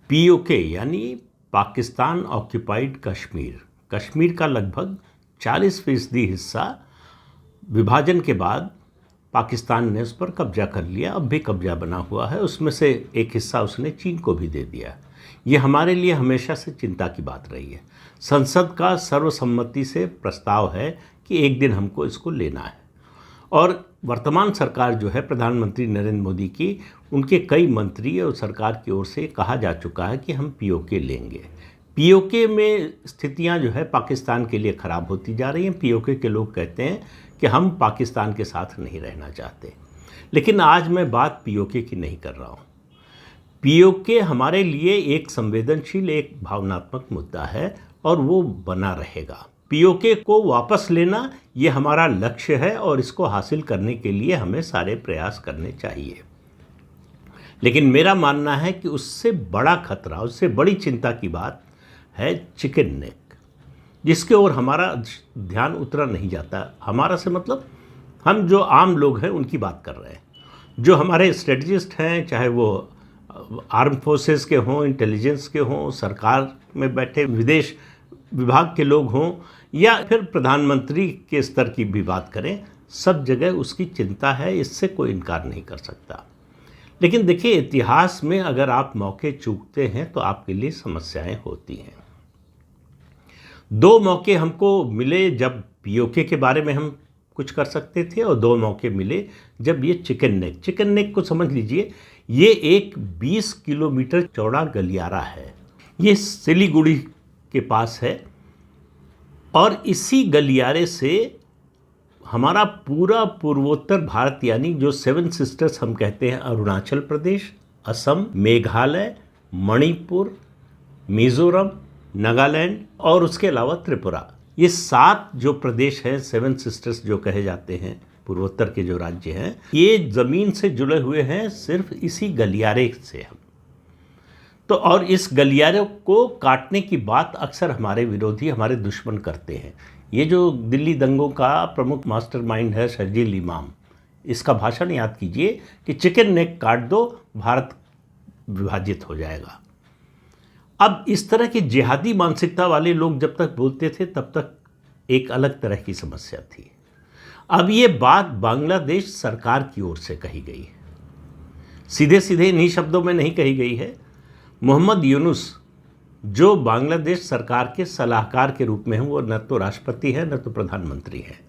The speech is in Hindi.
पीओके यानी पाकिस्तान ऑक्यूपाइड कश्मीर, कश्मीर का लगभग 40% हिस्सा विभाजन के बाद पाकिस्तान ने उस पर कब्जा कर लिया, अब भी कब्जा बना हुआ है। उसमें से एक हिस्सा उसने चीन को भी दे दिया। ये हमारे लिए हमेशा से चिंता की बात रही है। संसद का सर्वसम्मति से प्रस्ताव है कि एक दिन हमको इसको लेना है, और वर्तमान सरकार जो है प्रधानमंत्री नरेंद्र मोदी की, उनके कई मंत्री और सरकार की ओर से कहा जा चुका है कि हम पीओके लेंगे। पीओके में स्थितियां जो है पाकिस्तान के लिए ख़राब होती जा रही हैं। पीओके के लोग कहते हैं कि हम पाकिस्तान के साथ नहीं रहना चाहते। लेकिन आज मैं बात पीओके की नहीं कर रहा हूँ। पीओके हमारे लिए एक संवेदनशील, एक भावनात्मक मुद्दा है और वो बना रहेगा। पीओके को वापस लेना ये हमारा लक्ष्य है और इसको हासिल करने के लिए हमें सारे प्रयास करने चाहिए। लेकिन मेरा मानना है कि उससे बड़ा खतरा, उससे बड़ी चिंता की बात है चिकन नेक, जिसके ओर हमारा ध्यान उतना नहीं जाता। हमारा से मतलब हम जो आम लोग हैं उनकी बात कर रहे हैं। जो हमारे स्ट्रेटजिस्ट हैं, चाहे वो आर्म फोर्सेस के हों, इंटेलिजेंस के हों, सरकार में बैठे विदेश विभाग के लोग हों, या फिर प्रधानमंत्री के स्तर की भी बात करें, सब जगह उसकी चिंता है, इससे कोई इनकार नहीं कर सकता। लेकिन देखिए, इतिहास में अगर आप मौके चूकते हैं तो आपके लिए समस्याएं होती हैं। 2 मौके हमको मिले जब पीओके के बारे में हम कुछ कर सकते थे, और 2 मौके मिले जब ये चिकन नेक को समझ लीजिए। ये एक 20 किलोमीटर चौड़ा गलियारा है। ये सिलीगुड़ी के पास है, और इसी गलियारे से हमारा पूरा पूर्वोत्तर भारत, यानी जो 7 सिस्टर्स हम कहते हैं, अरुणाचल प्रदेश, असम, मेघालय, मणिपुर, मिज़ोरम, नागालैंड और उसके अलावा त्रिपुरा, ये 7 जो प्रदेश हैं, 7 सिस्टर्स जो कहे जाते हैं, पूर्वोत्तर के जो राज्य हैं, ये ज़मीन से जुड़े हुए हैं सिर्फ इसी गलियारे से हम। तो और इस गलियारे को काटने की बात अक्सर हमारे विरोधी, हमारे दुश्मन करते हैं। ये जो दिल्ली दंगों का प्रमुख मास्टरमाइंड है शर्जील इमाम, इसका भाषण याद कीजिए कि चिकन नेक काट दो, भारत विभाजित हो जाएगा। अब इस तरह की जिहादी मानसिकता वाले लोग जब तक बोलते थे तब तक एक अलग तरह की समस्या थी। अब ये बात बांग्लादेश सरकार की ओर से कही गई है, सीधे सीधे इन्हीं शब्दों में नहीं कही गई है। मोहम्मद यूनुस, जो बांग्लादेश सरकार के सलाहकार के रूप में हैं, वो न तो राष्ट्रपति हैं न तो प्रधानमंत्री हैं।